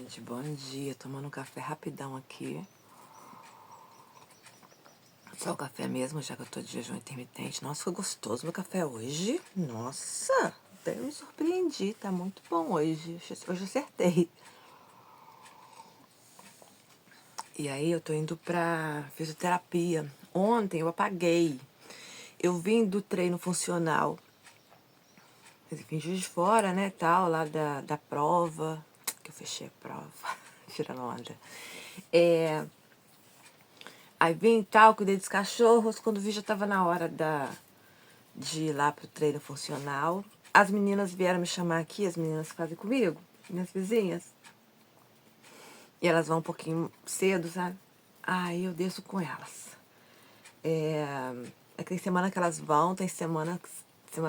gente, bom dia. Tomando um café rapidão aqui. Só o café mesmo, já que eu tô de jejum intermitente. Nossa, foi gostoso meu café hoje. Nossa, até me surpreendi. Tá muito bom hoje. Hoje eu acertei. E aí eu tô indo pra fisioterapia. Ontem eu apaguei. Eu vim do treino funcional. Vim de Juiz de Fora, né, tal, lá da prova. Que eu fechei a prova. Tirando onda. Aí vim e tal, cuidei dos cachorros. Quando vi, já tava na hora de ir lá pro treino funcional. As meninas vieram me chamar aqui, as meninas que fazem comigo, minhas vizinhas. E elas vão um pouquinho cedo, sabe? Aí eu desço com elas. É que tem semana que elas vão, tem semana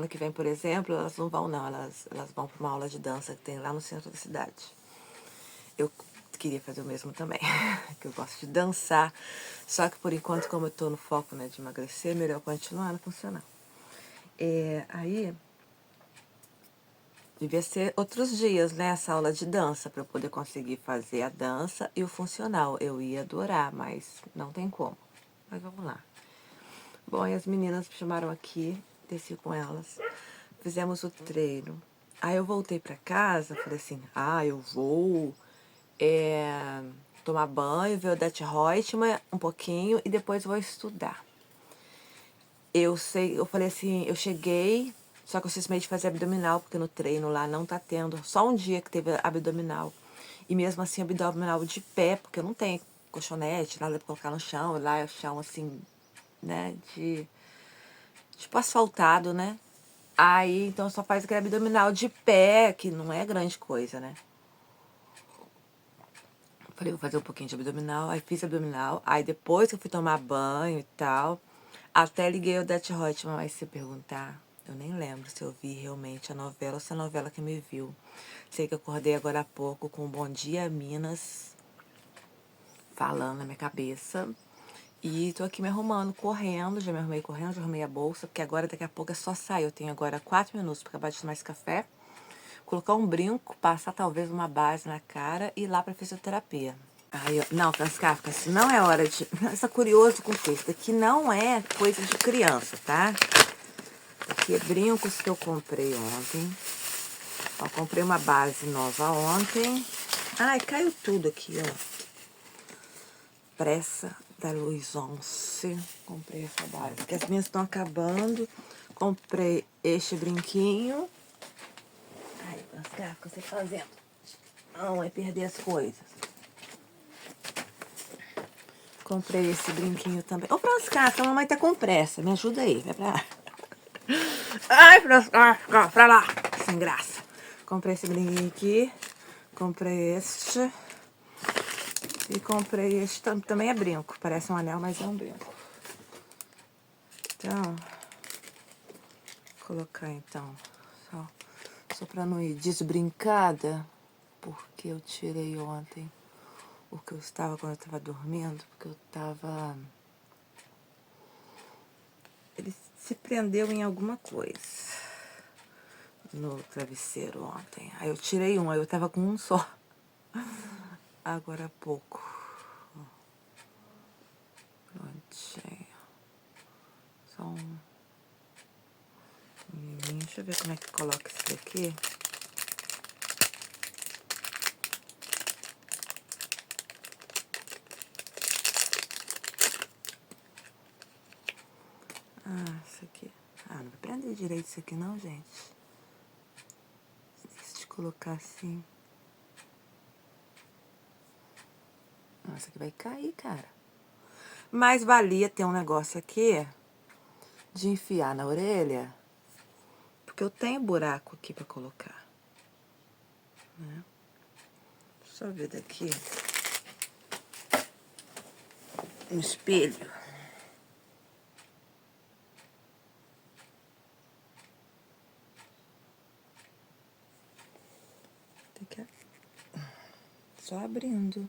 que vem, por exemplo, elas não vão não. Elas vão pra uma aula de dança que tem lá no centro da cidade. Eu queria fazer o mesmo também, que eu gosto de dançar. Só que por enquanto, como eu tô no foco, né, de emagrecer, melhor continuar no funcional. Aí, devia ser outros dias, né, essa aula de dança, para eu poder conseguir fazer a dança e o funcional. Eu ia adorar, mas não tem como. Mas vamos lá. Bom, e as meninas me chamaram aqui, desci com elas, fizemos o treino. Aí eu voltei para casa, falei assim, eu vou tomar banho, ver o Det Reutemann um pouquinho e depois vou estudar. Eu falei assim, eu cheguei, só que eu cismei de fazer abdominal, porque no treino lá não tá tendo, só um dia que teve abdominal. E mesmo assim, abdominal de pé, porque não tem colchonete, nada pra colocar no chão, lá é o chão assim, né, tipo asfaltado, né? Aí, então só faz aquele abdominal de pé, que não é grande coisa, né? Falei, vou fazer um pouquinho de abdominal, aí fiz abdominal, aí depois que eu fui tomar banho e tal, até liguei o Det Reutemann, mas se perguntar, eu nem lembro se eu vi realmente a novela ou se a novela que me viu. Sei que eu acordei agora há pouco com Bom Dia Minas, falando na minha cabeça, e tô aqui me arrumando, correndo, já me arrumei correndo, já arrumei a bolsa, porque agora daqui a pouco é só sair, eu tenho agora 4 minutos para acabar de tomar esse café, colocar um brinco, passar talvez uma base na cara e ir lá pra fisioterapia. Não, Francisca, isso não é hora de... Você é curioso com isso. Isso daqui não é coisa de criança, tá? Aqui é brincos que eu comprei ontem. Ó, comprei uma base nova ontem. Ai, caiu tudo aqui, ó. Pressa da Luiz Once. Comprei essa base, porque as minhas estão acabando. Comprei este brinquinho. Ai, Francisca, você fazendo. Não, é perder as coisas. Comprei esse brinquinho também. Ô, Francisca, a mamãe tá com pressa. Me ajuda aí, vai pra lá. Ai, Francisca, pra lá. Sem graça. Comprei esse brinquinho aqui. Comprei este. E comprei este. Também é brinco. Parece um anel, mas é um brinco. Então, vou colocar então. Só pra não ir desbrincada. Porque eu tirei ontem o que eu estava quando eu estava dormindo. Porque eu estava... Ele se prendeu em alguma coisa no travesseiro ontem. Aí eu tirei um, aí eu tava com um só. Agora há pouco. Prontinho. Só um. Deixa eu ver como é que coloca isso daqui. Isso aqui. Não vai prender direito isso aqui não, gente. Deixa eu colocar assim. Nossa, aqui vai cair, cara. Mas valia ter um negócio aqui de enfiar na orelha. Porque eu tenho buraco aqui pra colocar. Né? Deixa eu ver daqui. Um espelho. Tem que... Só abrindo.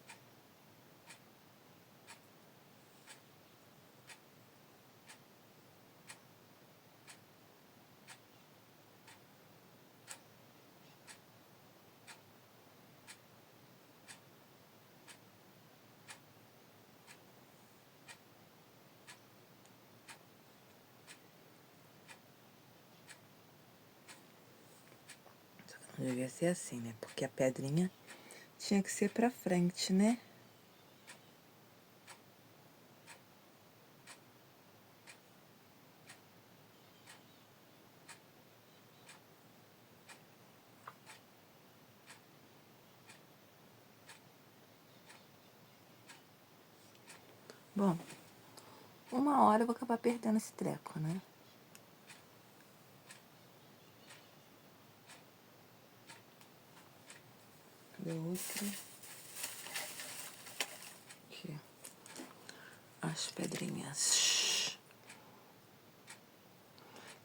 Devia ser assim, né? Porque a pedrinha tinha que ser pra frente, né? Bom, uma hora eu vou acabar perdendo esse treco, né? Cadê outra? Aqui. As pedrinhas.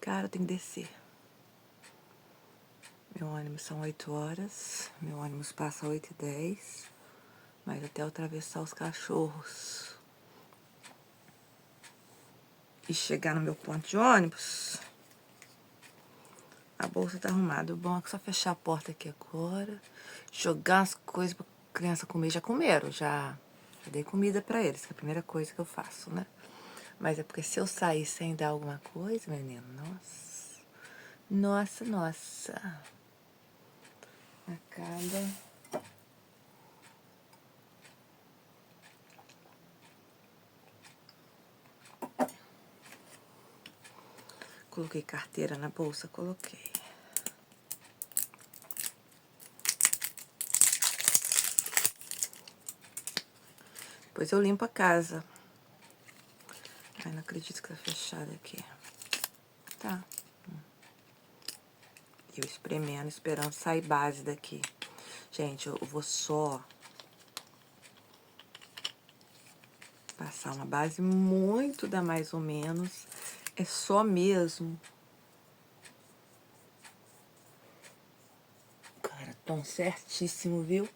Cara, eu tenho que descer. Meu ônibus são 8 horas. Meu ônibus passa 8h10. Mas até eu atravessar os cachorros e chegar no meu ponto de ônibus, a bolsa tá arrumada. O bom é que só fechar a porta aqui agora, jogar as coisas pra criança comer. Já comeram, já dei comida pra eles, que é a primeira coisa que eu faço, né? Mas é porque se eu sair sem dar alguma coisa, menino, nossa, acaba. Coloquei carteira na bolsa, coloquei. Depois eu limpo a casa. Ai, não acredito que tá fechado aqui. Tá. Eu espremendo, esperando sair base daqui. Gente, eu vou só passar uma base muito da mais ou menos. É só mesmo. Cara, tom certíssimo, viu?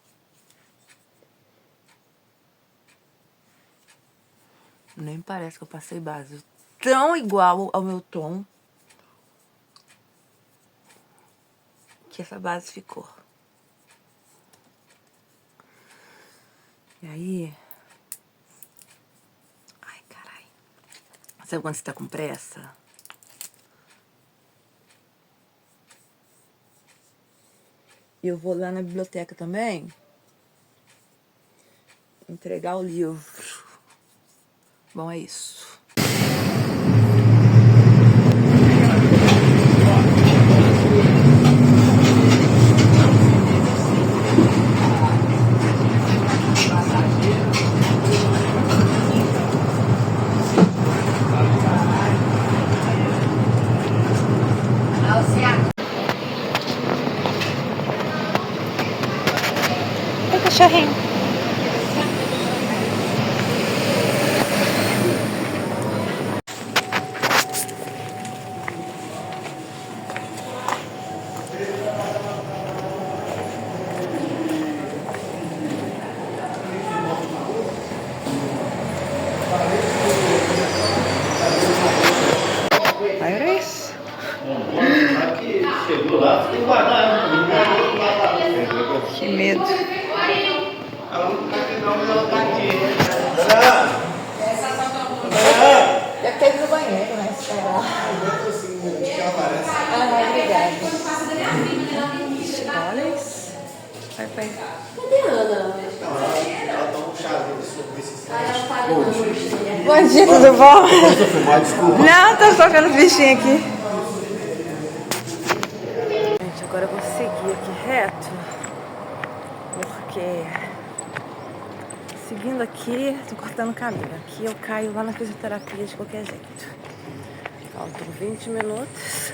Nem parece que eu passei base. Tão igual ao meu tom que essa base ficou. E aí... Ai, carai. Sabe quando você tá com pressa? E eu vou lá na biblioteca também entregar o livro. Bom, é isso. Tem cachorrinho. Aí era isso. Que medo. Deve ter ido no banheiro, né? Esperar. Ah, obrigada. Olha isso. Vai, pai. Cadê a Ana? Ela toma um chazinho de sobremesa. Bom dia, tudo bom? Não, tô só vendo os bichinhos aqui. Gente, agora eu vou seguir aqui reto. Porque seguindo aqui, tô cortando o caminho. Aqui eu caio lá na fisioterapia de qualquer jeito. Faltam 20 minutos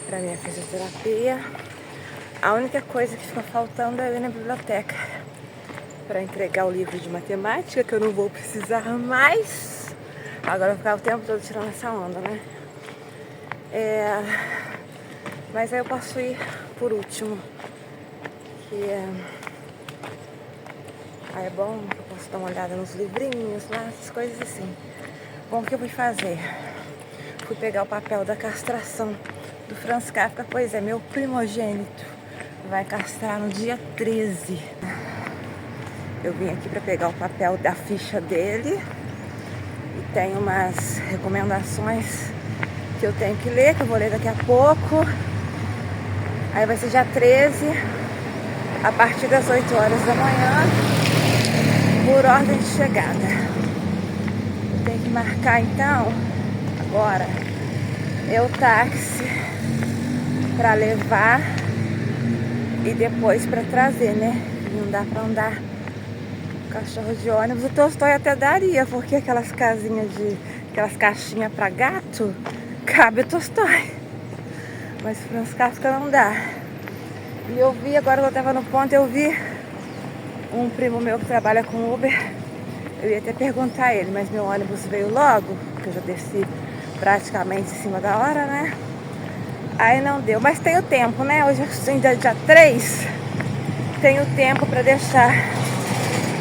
pra minha fisioterapia. A única coisa que fica faltando é eu ir na biblioteca para entregar o livro de matemática, que eu não vou precisar mais. Agora eu vou ficar o tempo todo tirando essa onda, né? Mas aí eu posso ir por último. Aí é bom, eu posso dar uma olhada nos livrinhos, lá, essas coisas assim. Bom, o que eu fui fazer? Fui pegar o papel da castração do Franz Kafka. Pois é, meu primogênito vai castrar no dia 13. Eu vim aqui para pegar o papel da ficha dele. E tem umas recomendações que eu tenho que ler, que eu vou ler daqui a pouco. Aí vai ser dia 13, a partir das 8 horas da manhã, por ordem de chegada. Tem que marcar então, agora, o táxi pra levar e depois pra trazer, né? Não dá pra andar cachorro de ônibus. O Tolstói até daria, porque aquelas casinhas aquelas caixinhas pra gato, cabe o Tolstói. Mas Franz Kafka não dá. E eu vi, agora que eu tava no ponto, eu vi um primo meu que trabalha com Uber. Eu ia até perguntar a ele, mas meu ônibus veio logo, porque eu já desci praticamente em cima da hora, né? Aí não deu, mas tenho tempo, né? Hoje ainda é dia 3, tenho tempo pra deixar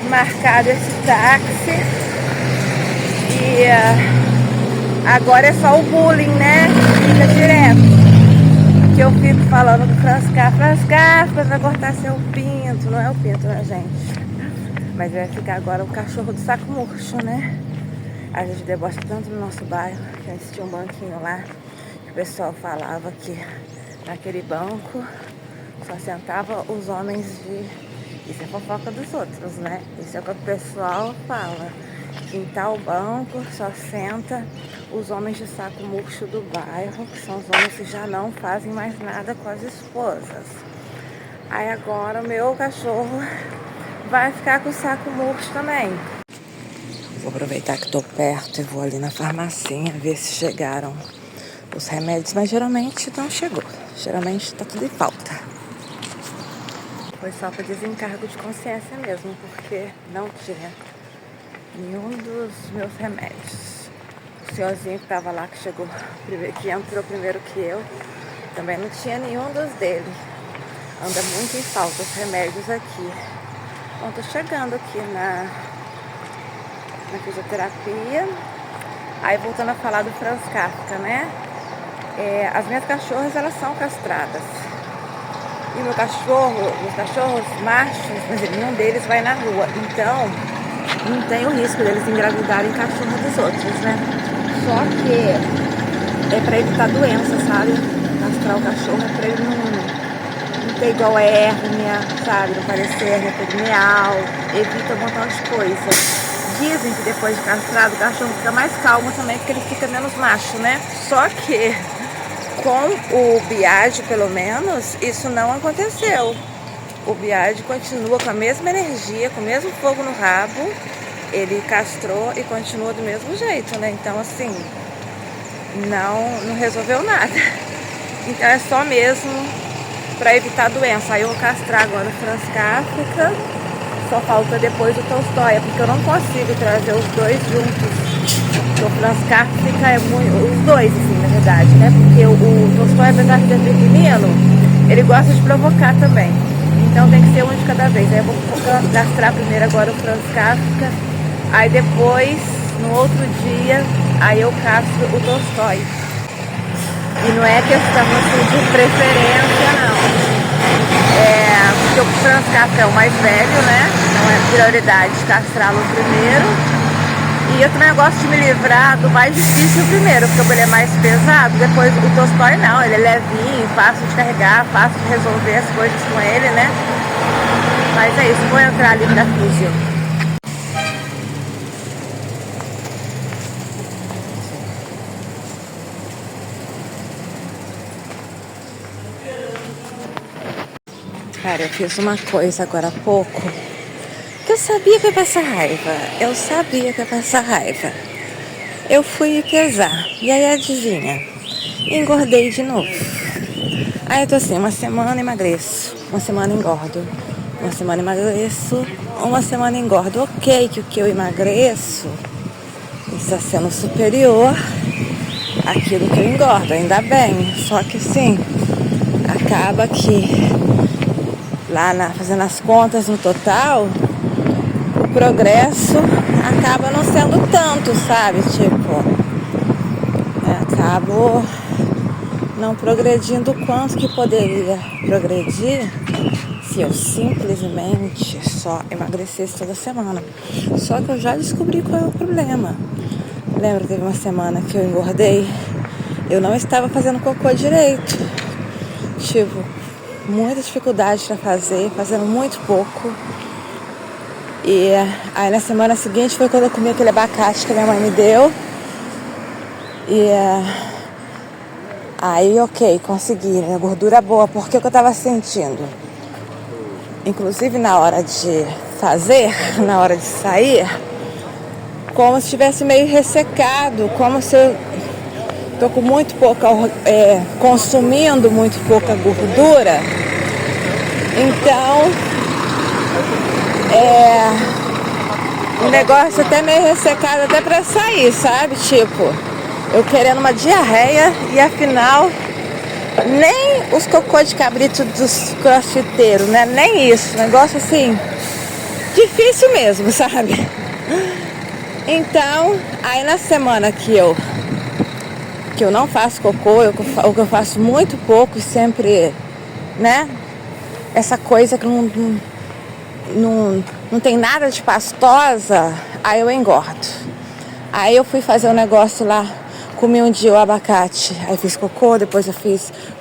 marcado esse táxi. E agora é só o bullying, né? Fica direto. Que eu fico falando do Franz Kafka vai cortar seu pinto. Não é o pinto, né, gente? Mas vai ficar agora o cachorro do saco murcho, né? A gente debocha tanto no nosso bairro, que antes tinha um banquinho lá, que o pessoal falava que naquele banco só sentava os homens de... Isso é fofoca dos outros, né? Isso é o que o pessoal fala. Que em tal banco só senta os homens de saco murcho do bairro, que são os homens que já não fazem mais nada com as esposas. Aí agora o meu cachorro vai ficar com o saco murcho também. Vou aproveitar que tô perto e vou ali na farmacinha ver se chegaram os remédios, mas geralmente não chegou. Geralmente tá tudo em falta. Foi só para desencargo de consciência mesmo, porque não tinha nenhum dos meus remédios. O senhorzinho que tava lá, que chegou, que entrou primeiro que eu, também não tinha nenhum dos dele. Anda muito em falta os remédios aqui. Bom, tô chegando aqui na fisioterapia. Aí voltando a falar do Franz Kafka, né? As minhas cachorras, elas são castradas. E meus cachorros machos, mas nenhum deles vai na rua. Então, não tem o risco deles engravidarem cachorro dos outros, né? Só que é pra evitar doença, sabe? Castrar o cachorro é pra ele não ter igual a hérnia, sabe? Não parecer hérnia perineal, evita um montão de coisa. Dizem que depois de castrado o cachorro fica mais calmo também, porque ele fica menos macho, né? Só que com o Biagi, pelo menos, isso não aconteceu. O Biagi continua com a mesma energia, com o mesmo fogo no rabo. Ele castrou e continua do mesmo jeito, né? Então, assim, não resolveu nada. Então, é só mesmo para evitar doença. Aí eu vou castrar agora o Franz Kafka. Só falta depois o Tolstói, porque eu não consigo trazer os dois juntos. O Franz Kafka é muito... Os dois, assim, na verdade, né? Porque o Tolstói, apesar de ser pequenino, ele gosta de provocar também. Então tem que ser um de cada vez. Aí eu vou castrar primeiro agora o Franz Kafka. Aí depois, no outro dia, aí eu castro o Tolstói. E não é questão assim, de preferência, não. Porque o Franz Kafka é o mais velho, né? Então é prioridade castrá-lo primeiro. E eu também gosto de me livrar do mais difícil primeiro, porque ele é mais pesado. Depois o Tolstói não, ele é levinho, fácil de carregar, fácil de resolver as coisas com ele, né? Mas é isso, vou entrar ali pra físio. Cara, eu fiz uma coisa agora há pouco que eu sabia que ia passar raiva. Eu sabia que ia passar raiva. Eu fui pesar. E aí, adivinha? Engordei de novo. Aí eu tô assim, uma semana emagreço, uma semana engordo, uma semana emagreço, uma semana engordo. Ok, que o que eu emagreço está sendo superior àquilo que eu engordo, ainda bem. Só que assim, acaba que lá fazendo as contas no total, o progresso acaba não sendo tanto, sabe? Tipo, acabo não progredindo o quanto que poderia progredir se eu simplesmente só emagrecesse toda semana. Só que eu já descobri qual é o problema. Lembra que teve uma semana que eu engordei? Eu não estava fazendo cocô direito. Tipo, muita dificuldade para fazer, fazendo muito pouco. E aí na semana seguinte foi quando eu comi aquele abacate que a minha mãe me deu. E aí, ok, consegui, né? Gordura boa, porque o que eu tava sentindo, inclusive na hora de fazer, na hora de sair, como se estivesse meio ressecado, como se eu tô com muito pouca, consumindo muito pouca gordura. Então, o negócio até meio ressecado até pra sair, sabe? Tipo, eu querendo uma diarreia e afinal nem os cocô de cabrito dos crossfiteiros, né? Nem isso, negócio assim, difícil mesmo, sabe? Então, aí na semana que eu não faço cocô, ou que eu faço muito pouco e sempre, né? Essa coisa que não tem nada de pastosa, aí eu engordo. Aí eu fui fazer um negócio lá, comi um dia o abacate, aí fiz cocô, depois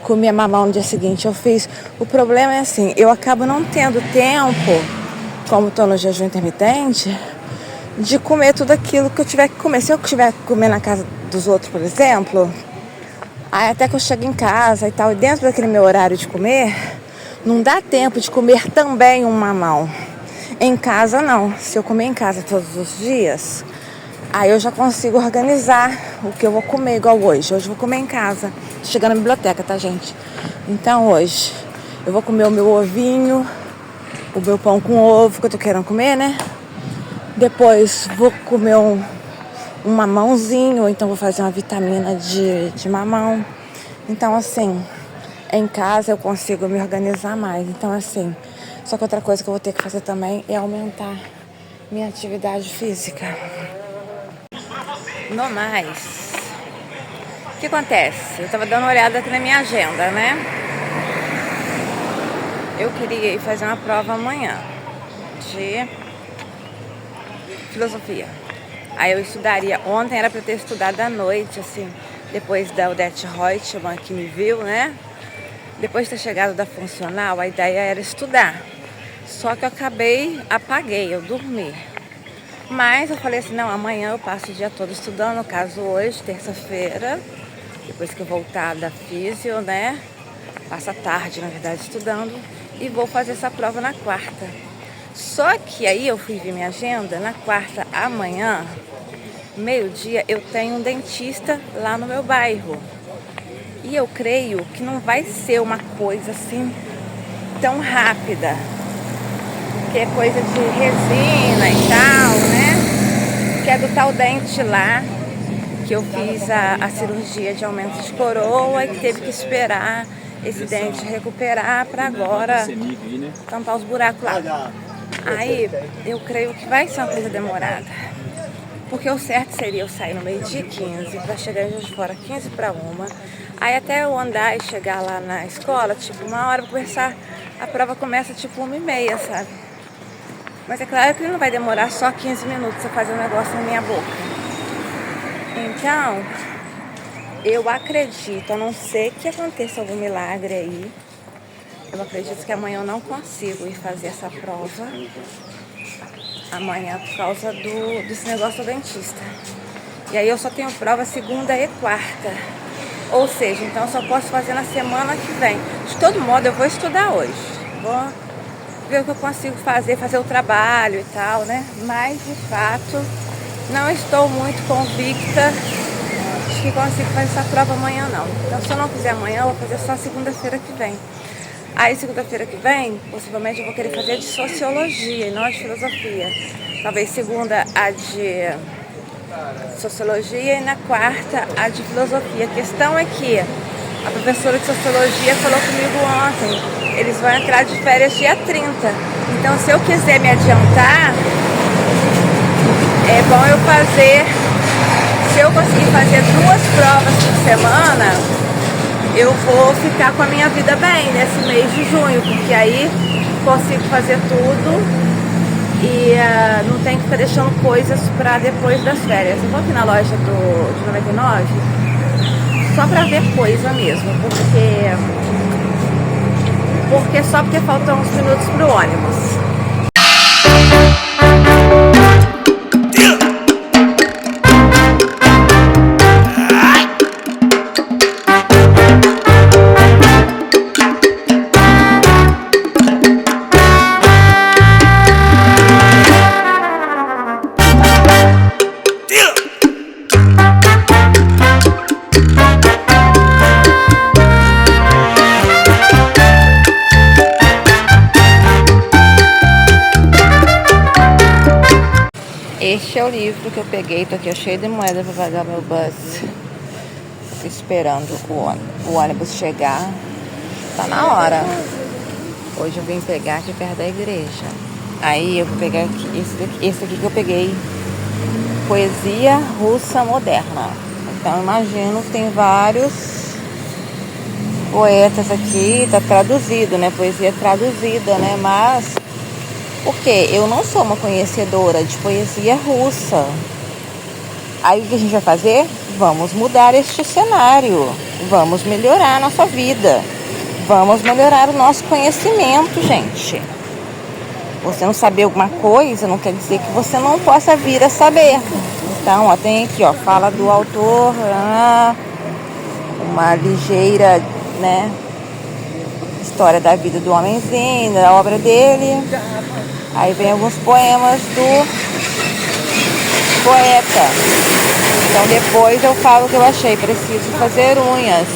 comi a mamão no dia seguinte, eu fiz. O problema é assim, eu acabo não tendo tempo, como estou no jejum intermitente, de comer tudo aquilo que eu tiver que comer. Se eu tiver que comer na casa dos outros, por exemplo, aí até que eu chego em casa e tal, e dentro daquele meu horário de comer, não dá tempo de comer também um mamão. Em casa não, se eu comer em casa todos os dias, aí eu já consigo organizar o que eu vou comer, igual hoje. Hoje eu vou comer em casa. Tô chegando na biblioteca, tá, gente? Então hoje eu vou comer o meu ovinho, o meu pão com ovo que eu tô querendo comer, né? Depois vou comer um mamãozinho, ou então vou fazer uma vitamina de mamão. Então assim, em casa eu consigo me organizar mais. Então assim, só que outra coisa que eu vou ter que fazer também é aumentar minha atividade física. No mais, o que acontece? Eu tava dando uma olhada aqui na minha agenda, né? Eu queria ir fazer uma prova amanhã de filosofia. Aí eu estudaria. Ontem era pra eu ter estudado à noite, assim, depois da Odete Reutemann que me viu, né? Depois de ter chegado da funcional, a ideia era estudar. Só que eu apaguei, eu dormi. Mas eu falei assim, não, amanhã eu passo o dia todo estudando, no caso hoje, terça-feira, depois que eu voltar da físio, né? Passo a tarde, na verdade, estudando, e vou fazer essa prova na quarta. Só que aí eu fui ver minha agenda, na quarta, amanhã, meio-dia, eu tenho um dentista lá no meu bairro. E eu creio que não vai ser uma coisa assim tão rápida, que é coisa de resina e tal, né? Que é do tal dente lá, que eu fiz a cirurgia de aumento de coroa e que teve que esperar esse dente recuperar para agora tampar os buracos lá. Aí eu creio que vai ser uma coisa demorada, porque o certo seria eu sair no meio-dia 15 para chegar em Juiz de Fora 15 para 1. Aí até eu andar e chegar lá na escola, tipo 1 hora pra conversar, a prova começa tipo 1h30, sabe? Mas é claro que não vai demorar só 15 minutos pra fazer um negócio na minha boca. Então, eu acredito, a não ser que aconteça algum milagre aí, eu acredito que amanhã eu não consigo ir fazer essa prova amanhã por causa desse negócio do dentista. E aí eu só tenho prova segunda e quarta. Ou seja, então eu só posso fazer na semana que vem. De todo modo, eu vou estudar hoje. Vou ver o que eu consigo fazer o trabalho e tal, né? Mas, de fato, não estou muito convicta de que consigo fazer essa prova amanhã, não. Então, se eu não fizer amanhã, eu vou fazer só segunda-feira que vem. Aí, segunda-feira que vem, possivelmente eu vou querer fazer de sociologia e não de filosofia. Talvez segunda a de sociologia e na quarta a de filosofia. A questão é que a professora de sociologia falou comigo ontem, eles vão entrar de férias dia 30. Então, se eu quiser me adiantar, é bom eu fazer, se eu conseguir fazer 2 provas por semana, eu vou ficar com a minha vida bem nesse mês de junho, porque aí consigo fazer tudo e não tenho que ficar deixando coisas para depois das férias. Eu vou aqui na loja de 99 só para ver coisa mesmo, porque Porque só porque faltam uns minutos pro ônibus. Este é o livro que eu peguei, tô aqui cheio de moeda para pagar meu bus. Esperando o ônibus chegar. Tá na hora. Hoje eu vim pegar aqui perto da igreja. Aí eu vou pegar aqui, esse aqui que eu peguei. Poesia russa moderna. Então imagino que tem vários poetas aqui, tá traduzido, né? Poesia traduzida, né? Mas porque eu não sou uma conhecedora de poesia russa. Aí o que a gente vai fazer? Vamos mudar este cenário. Vamos melhorar a nossa vida. Vamos melhorar o nosso conhecimento, gente. Você não saber alguma coisa não quer dizer que você não possa vir a saber. Então, ó, tem aqui, ó, fala do autor, uma ligeira, né, história da vida do homenzinho, da obra dele. Aí vem alguns poemas do poeta. Então depois eu falo o que eu achei. Preciso fazer unhas.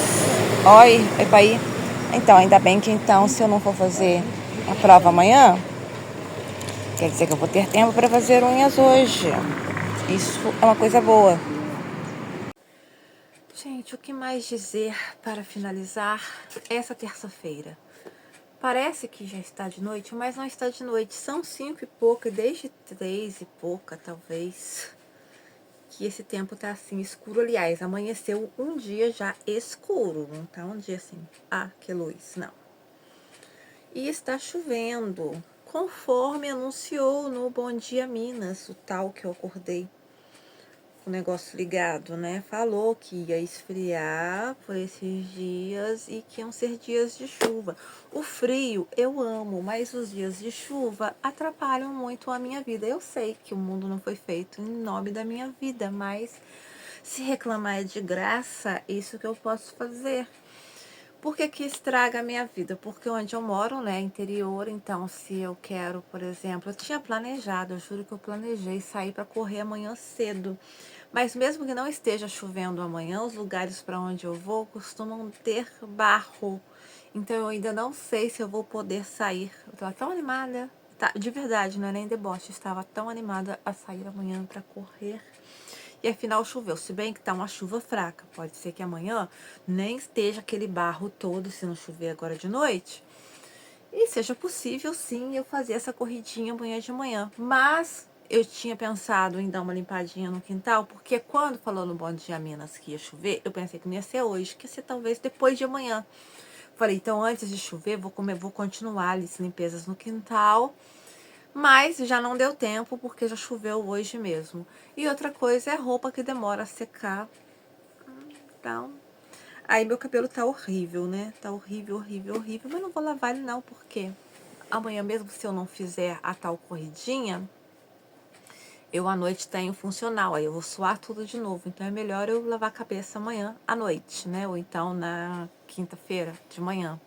Oi, pai. Então, ainda bem que então, se eu não for fazer a prova amanhã, quer dizer que eu vou ter tempo para fazer unhas hoje. Isso é uma coisa boa. Gente, o que mais dizer para finalizar essa terça-feira? Parece que já está de noite, mas não está de noite. São 5 e pouca, desde 3 e pouca, talvez, que esse tempo tá assim, escuro. Aliás, amanheceu um dia já escuro, não tá um dia assim, que luz, não. E está chovendo, conforme anunciou no Bom Dia Minas, o tal que eu acordei, o negócio ligado, né? Falou que ia esfriar por esses dias e que iam ser dias de chuva. O frio eu amo, mas os dias de chuva atrapalham muito a minha vida. Eu sei que o mundo não foi feito em nome da minha vida, mas se reclamar é de graça, isso que eu posso fazer. Por que estraga a minha vida? Porque onde eu moro, né, interior, então se eu quero, por exemplo, eu tinha planejado, eu juro que eu planejei sair para correr amanhã cedo. Mas mesmo que não esteja chovendo amanhã, os lugares para onde eu vou costumam ter barro. Então eu ainda não sei se eu vou poder sair. Eu estava tão animada, tá, de verdade, não é nem deboche, estava tão animada a sair amanhã para correr. E afinal choveu, se bem que tá uma chuva fraca. Pode ser que amanhã nem esteja aquele barro todo, se não chover agora de noite. E seja possível, sim, eu fazer essa corridinha amanhã de manhã. Mas eu tinha pensado em dar uma limpadinha no quintal, porque quando falou no Bom Dia Minas que ia chover, eu pensei que não ia ser hoje, que ia ser talvez depois de amanhã. Falei, então antes de chover, vou continuar ali as limpezas no quintal. Mas já não deu tempo, porque já choveu hoje mesmo. E outra coisa é roupa que demora a secar. Então, aí meu cabelo tá horrível, né? Tá horrível, horrível, horrível. Mas não vou lavar ele não, porque amanhã mesmo, se eu não fizer a tal corridinha, eu à noite tenho funcional. Aí eu vou suar tudo de novo. Então é melhor eu lavar a cabeça amanhã à noite, né? Ou então na quinta-feira de manhã.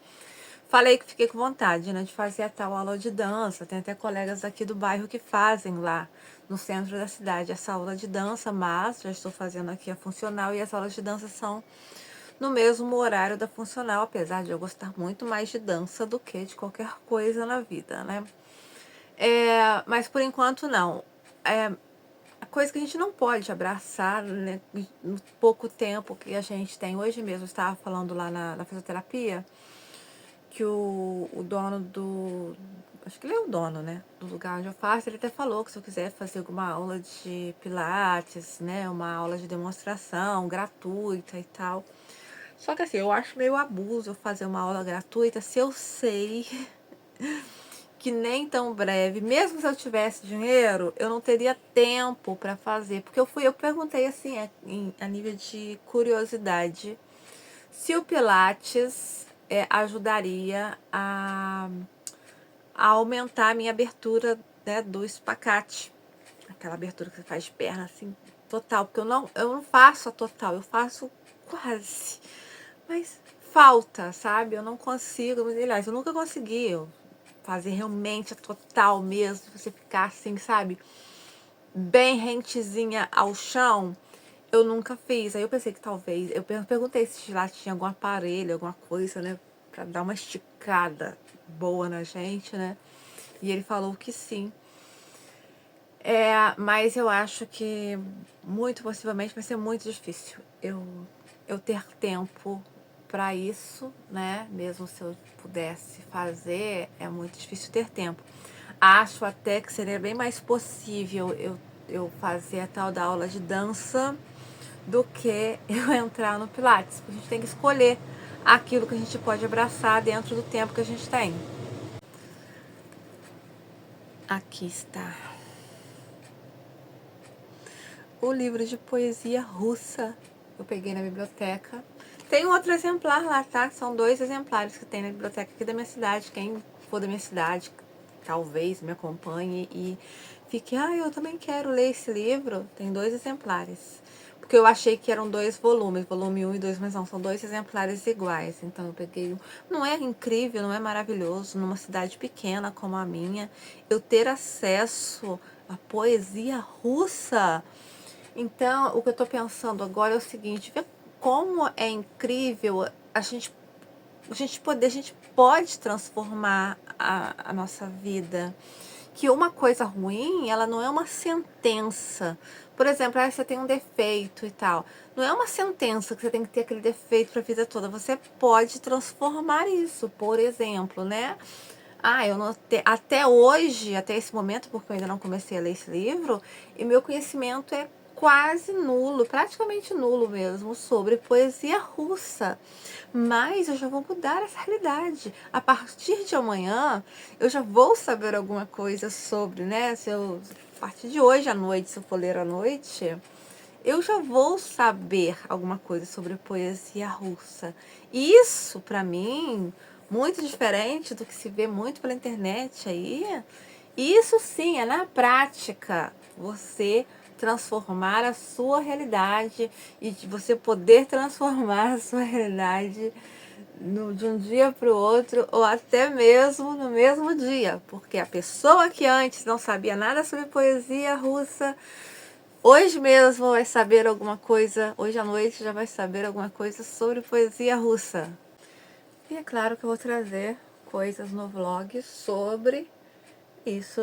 Falei que fiquei com vontade, né, de fazer a tal aula de dança. Tem até colegas aqui do bairro que fazem lá no centro da cidade essa aula de dança, mas já estou fazendo aqui a funcional e as aulas de dança são no mesmo horário da funcional, apesar de eu gostar muito mais de dança do que de qualquer coisa na vida, né? Mas por enquanto não. A coisa que a gente não pode abraçar, né, no pouco tempo que a gente tem. Hoje mesmo eu estava falando lá na fisioterapia, que o dono do... Acho que ele é o dono, né? Do lugar onde eu faço. Ele até falou que se eu quiser fazer alguma aula de pilates, né? Uma aula de demonstração gratuita e tal. Só que assim, eu acho meio abuso eu fazer uma aula gratuita se eu sei que nem tão breve, mesmo se eu tivesse dinheiro, eu não teria tempo para fazer. Porque eu perguntei assim, a nível de curiosidade, se o Pilates ajudaria a aumentar a minha abertura, né, do espacate. Aquela abertura que você faz de perna, assim, total. Porque eu não faço a total, eu faço quase. Mas falta, sabe? Eu não consigo, aliás, eu nunca consegui fazer realmente a total mesmo, você ficar assim, sabe? Bem rentezinha ao chão. Eu nunca fiz. Aí eu pensei que talvez, eu perguntei se lá tinha algum aparelho, alguma coisa, né, pra dar uma esticada boa na gente, né? E ele falou que sim. Mas eu acho que muito possivelmente vai ser muito difícil eu ter tempo para isso, né? Mesmo se eu pudesse fazer, é muito difícil ter tempo. Acho até que seria bem mais possível eu fazer a tal da aula de dança do que eu entrar no Pilates. Porque a gente tem que escolher aquilo que a gente pode abraçar dentro do tempo que a gente tem. Aqui está o livro de poesia russa. Eu peguei na biblioteca. Tem um outro exemplar lá, tá? São 2 exemplares que tem na biblioteca aqui da minha cidade. Quem for da minha cidade, talvez me acompanhe e fique, eu também quero ler esse livro. Tem 2 exemplares. Porque eu achei que eram 2 volumes, volume 1 e 2, mas não, são 2 exemplares iguais. Então eu peguei um. Não é incrível, não é maravilhoso, numa cidade pequena como a minha, eu ter acesso à poesia russa? Então, o que eu tô pensando agora é o seguinte, vê como é incrível a gente pode transformar a nossa vida. Que uma coisa ruim, ela não é uma sentença. Por exemplo, você tem um defeito e tal. Não é uma sentença que você tem que ter aquele defeito para a vida toda. Você pode transformar isso, por exemplo, né? Eu não até hoje, até esse momento, porque eu ainda não comecei a ler esse livro, e meu conhecimento é quase nulo, praticamente nulo mesmo, sobre poesia russa. Mas eu já vou mudar essa realidade. A partir de amanhã, eu já vou saber alguma coisa sobre, né? A partir de hoje à noite, se eu for ler à noite, eu já vou saber alguma coisa sobre poesia russa. Isso, para mim, muito diferente do que se vê muito pela internet aí. Isso sim é na prática você transformar a sua realidade e de você poder transformar a sua realidade de um dia para o outro ou até mesmo no mesmo dia, porque a pessoa que antes não sabia nada sobre poesia russa, hoje mesmo vai saber alguma coisa, hoje à noite já vai saber alguma coisa sobre poesia russa. E é claro que eu vou trazer coisas no vlog sobre isso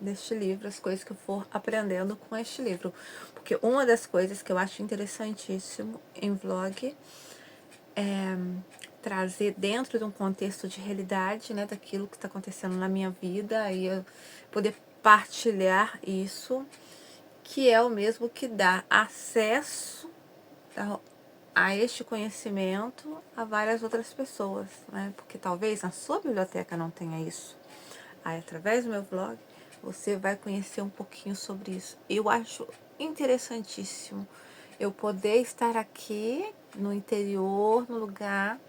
deste livro, as coisas que eu for aprendendo com este livro. Porque uma das coisas que eu acho interessantíssimo em vlog é trazer dentro de um contexto de realidade, né, daquilo que está acontecendo na minha vida, e eu poder partilhar isso, que é o mesmo que dá acesso a este conhecimento a várias outras pessoas, né? Porque talvez na sua biblioteca não tenha isso. Aí, através do meu vlog, você vai conhecer um pouquinho sobre isso. Eu acho interessantíssimo eu poder estar aqui no interior, no lugar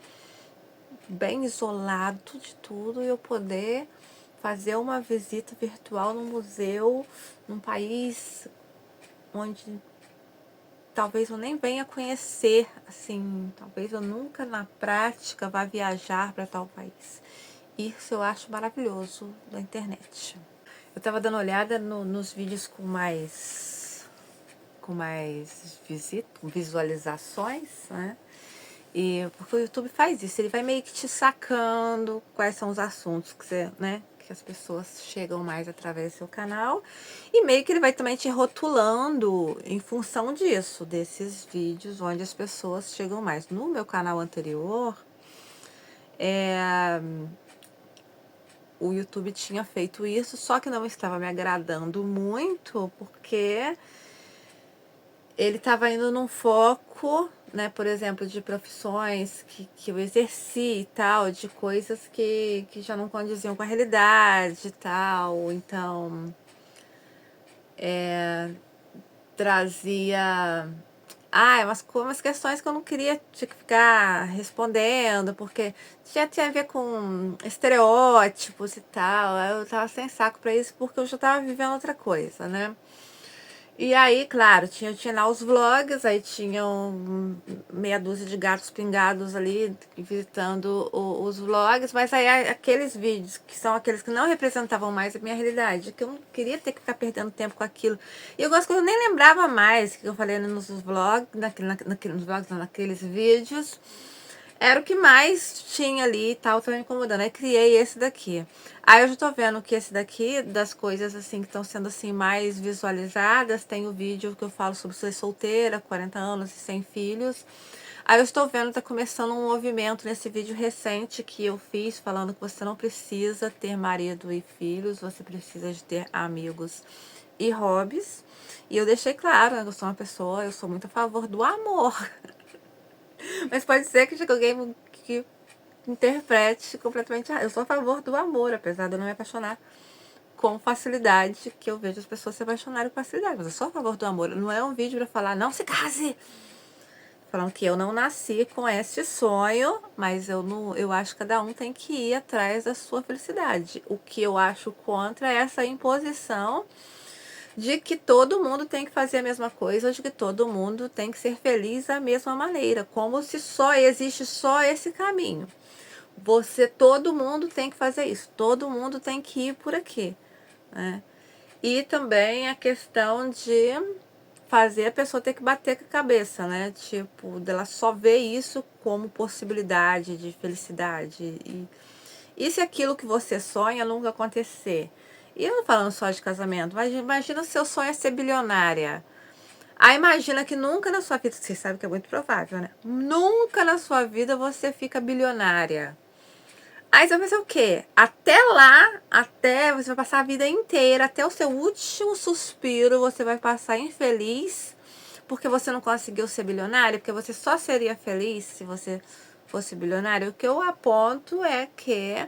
bem isolado de tudo, e eu poder fazer uma visita virtual no museu, num país onde talvez eu nem venha conhecer, assim, talvez eu nunca na prática vá viajar para tal país. Isso eu acho maravilhoso da internet. Eu tava dando olhada nos vídeos com mais visualizações, né? E porque o YouTube faz isso, ele vai meio que te sacando quais são os assuntos que você, né, que as pessoas chegam mais através do seu canal, e meio que ele vai também te rotulando em função disso, desses vídeos onde as pessoas chegam mais. No meu canal anterior, o YouTube tinha feito isso, só que não estava me agradando muito, porque ele estava indo num foco, né, por exemplo, de profissões que eu exerci e tal, de coisas que já não condiziam com a realidade e tal. Então, trazia umas questões que eu não queria tinha que ficar respondendo, porque já tinha a ver com estereótipos e tal. Eu tava sem saco pra isso, porque eu já tava vivendo outra coisa, né? E aí, claro, tinha lá os vlogs, aí tinham meia dúzia de gatos pingados ali visitando os vlogs, mas aí aqueles vídeos que são aqueles que não representavam mais a minha realidade, que eu não queria ter que ficar perdendo tempo com aquilo. E algumas coisas eu nem lembrava mais que eu falei nos vlogs, nos vlogs, não, naqueles vídeos. Era o que mais tinha ali e tal, tava me incomodando. Aí criei esse daqui. Aí eu já tô vendo que esse daqui, das coisas assim que estão sendo assim mais visualizadas, tem o vídeo que eu falo sobre ser solteira, 40 anos e sem filhos. Aí eu estou vendo, tá começando um movimento nesse vídeo recente que eu fiz, falando que você não precisa ter marido e filhos, você precisa de ter amigos e hobbies. E eu deixei claro, né, que eu sou uma pessoa, eu sou muito a favor do amor. Mas pode ser que chegue alguém que interprete completamente errado. Eu sou a favor do amor, apesar de eu não me apaixonar com facilidade, que eu vejo as pessoas se apaixonarem com facilidade. Mas eu sou a favor do amor. Não é um vídeo pra falar, não se case! Falando que eu não nasci com esse sonho, mas eu acho que cada um tem que ir atrás da sua felicidade. O que eu acho contra é essa imposição de que todo mundo tem que fazer a mesma coisa, de que todo mundo tem que ser feliz da mesma maneira, como se só existe só esse caminho. Todo mundo tem que fazer isso, todo mundo tem que ir por aqui, né? E também a questão de fazer a pessoa ter que bater com a cabeça, né? Tipo, dela só ver isso como possibilidade de felicidade. E se aquilo que você sonha nunca acontecer? E eu não falando só de casamento, mas imagina o seu sonho é ser bilionária. Aí imagina que nunca na sua vida, você sabe que é muito provável, né? Nunca na sua vida você fica bilionária. Aí você vai fazer o quê? Até lá, até você vai passar a vida inteira, até o seu último suspiro, você vai passar infeliz porque você não conseguiu ser bilionário, porque você só seria feliz se você fosse bilionário. O que eu aponto é que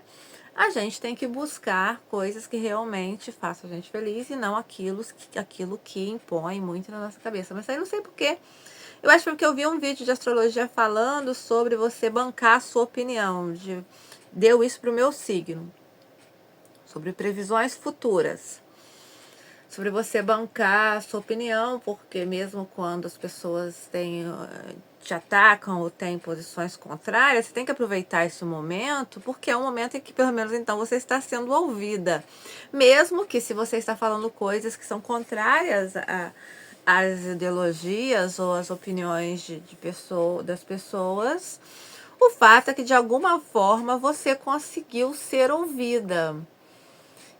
a gente tem que buscar coisas que realmente façam a gente feliz e não aquilo que impõe muito na nossa cabeça. Mas aí não sei porquê. Eu acho porque eu vi um vídeo de astrologia falando sobre você bancar a sua opinião. Deu isso pro meu signo. Sobre previsões futuras. Sobre você bancar a sua opinião, porque mesmo quando as pessoas te atacam ou têm posições contrárias, você tem que aproveitar esse momento, porque é um momento em que pelo menos então você está sendo ouvida. Mesmo que se você está falando coisas que são contrárias às ideologias ou às opiniões das pessoas, o fato é que de alguma forma você conseguiu ser ouvida.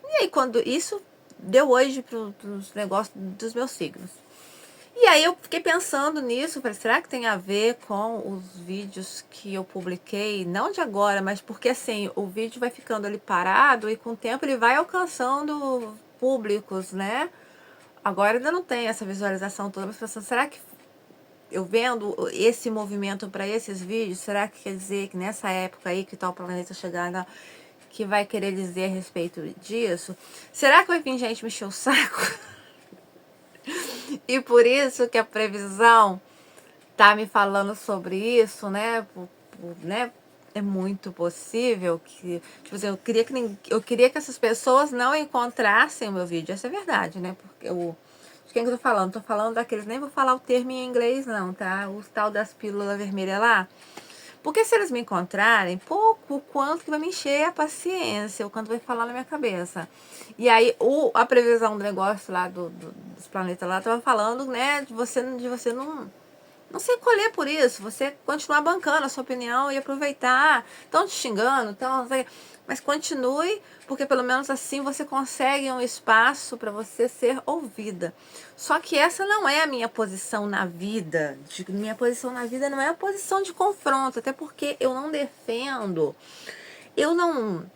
E aí quando isso deu hoje para os negócios dos meus signos. E aí eu fiquei pensando nisso, falei, será que tem a ver com os vídeos que eu publiquei, não de agora, mas porque assim, o vídeo vai ficando ali parado e com o tempo ele vai alcançando públicos, né? Agora ainda não tem essa visualização toda, mas pensando, será que eu vendo esse movimento para esses vídeos, será que quer dizer que nessa época aí que tá o planeta chegando, que vai querer dizer a respeito disso? Será que vai vir gente me encher o saco? E por isso que a previsão tá me falando sobre isso, né? Né? É muito possível que, tipo assim, eu queria que essas pessoas não encontrassem o meu vídeo. Essa é verdade, né? Porque de quem que eu tô falando? Tô falando daqueles, nem vou falar o termo em inglês não, tá? O tal das pílulas vermelhas lá. Porque se eles me encontrarem, pouco, o quanto que vai me encher a paciência, o quanto vai falar na minha cabeça. E aí, a previsão do negócio lá, dos planetas lá, tava falando, né, de você não se encolher por isso, você continuar bancando a sua opinião e aproveitar. Estão te xingando, mas continue, porque pelo menos assim você consegue um espaço para você ser ouvida. Só que essa não é a minha posição na vida. Minha posição na vida não é a posição de confronto, até porque eu não defendo, eu não.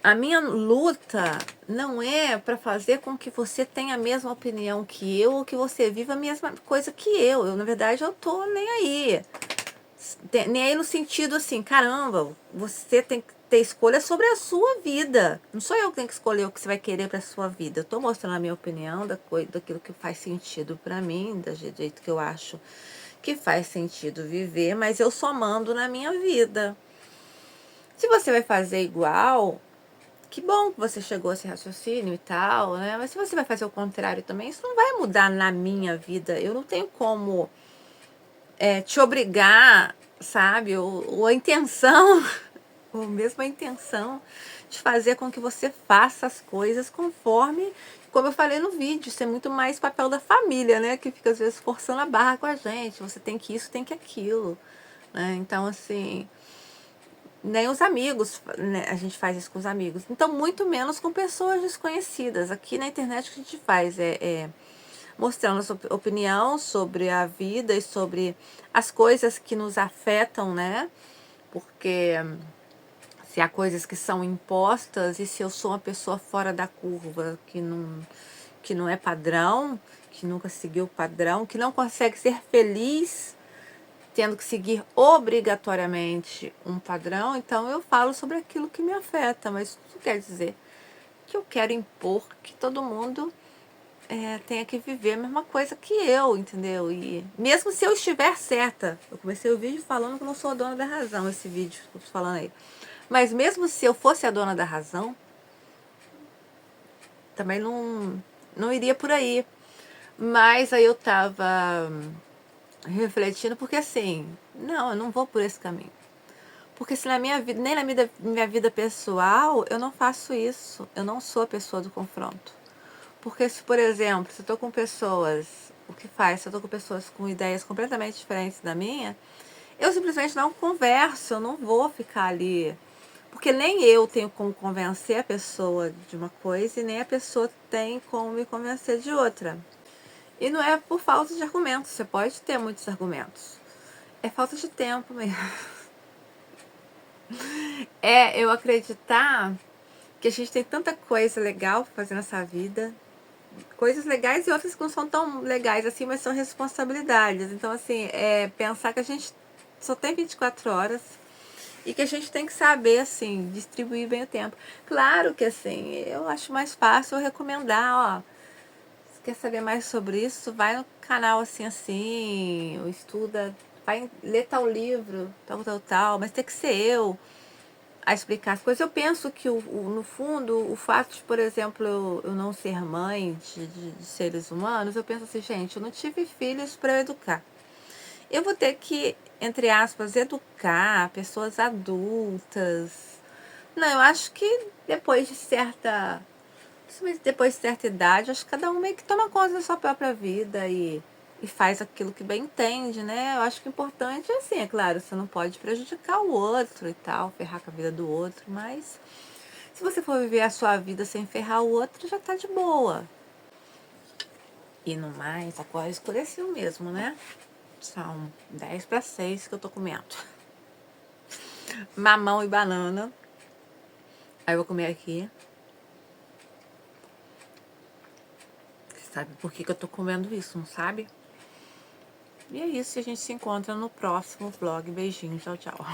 A minha luta não é para fazer com que você tenha a mesma opinião que eu ou que você viva a mesma coisa que eu. Na verdade, eu tô nem aí. Nem aí no sentido assim, caramba, você tem que ter escolha sobre a sua vida. Não sou eu que tenho que escolher o que você vai querer para sua vida. Eu tô mostrando a minha opinião daquilo que faz sentido para mim, do jeito que eu acho que faz sentido viver, mas eu somando na minha vida. Se você vai fazer igual, que bom que você chegou a esse raciocínio e tal, né? Mas se você vai fazer o contrário também, isso não vai mudar na minha vida. Eu não tenho como te obrigar, sabe? Ou a intenção, ou mesmo a intenção de fazer com que você faça as coisas conforme, como eu falei no vídeo, isso é muito mais papel da família, né? Que fica às vezes forçando a barra com a gente. Você tem que isso, tem que aquilo, né? Então, assim, nem os amigos, né? A gente faz isso com os amigos. Então, muito menos com pessoas desconhecidas. Aqui na internet o que a gente faz é mostrando a sua opinião sobre a vida e sobre as coisas que nos afetam, né? Porque se há coisas que são impostas e se eu sou uma pessoa fora da curva, que não é padrão, que nunca seguiu o padrão, que não consegue ser feliz tendo que seguir obrigatoriamente um padrão, então eu falo sobre aquilo que me afeta, mas isso não quer dizer que eu quero impor que todo mundo tenha que viver a mesma coisa que eu, entendeu? E mesmo se eu estiver certa, eu comecei o vídeo falando que eu não sou a dona da razão, esse vídeo que eu tô falando aí. Mas mesmo se eu fosse a dona da razão, também não iria por aí. Mas aí eu tava refletindo, porque assim, não, eu não vou por esse caminho. Porque se na minha vida, nem na minha vida pessoal, eu não faço isso. Eu não sou a pessoa do confronto. Porque se, por exemplo, se eu tô com pessoas, o que faz? Se eu tô com pessoas com ideias completamente diferentes da minha, eu simplesmente não converso, eu não vou ficar ali. Porque nem eu tenho como convencer a pessoa de uma coisa e nem a pessoa tem como me convencer de outra. E não é por falta de argumentos, você pode ter muitos argumentos. É falta de tempo mesmo. É eu acreditar que a gente tem tanta coisa legal pra fazer nessa vida, coisas legais e outras que não são tão legais assim, mas são responsabilidades. Então, assim, pensar que a gente só tem 24 horas e que a gente tem que saber, assim, distribuir bem o tempo. Claro que, assim, eu acho mais fácil eu recomendar, ó, se quer saber mais sobre isso, vai no canal assim, ou estuda, vai ler tal livro, tal, mas tem que ser eu a explicar as coisas. Eu penso que, no fundo, o fato de, por exemplo, eu não ser mãe de seres humanos, eu penso assim, gente, eu não tive filhos para eu educar. Eu vou ter que, entre aspas, educar pessoas adultas. Não, eu acho que depois de certa, principalmente depois de certa idade, acho que cada um meio que toma conta da sua própria vida e faz aquilo que bem entende, né? Eu acho que o importante é assim, é claro, você não pode prejudicar o outro e tal, ferrar com a vida do outro, mas se você for viver a sua vida sem ferrar o outro, já tá de boa. E no mais, agora escureceu mesmo, né? São 10 para 6 que eu tô comendo. Mamão e banana. Aí eu vou comer aqui. Você sabe por que eu tô comendo isso, não sabe? E é isso, a gente se encontra no próximo vlog. Beijinho, tchau, tchau.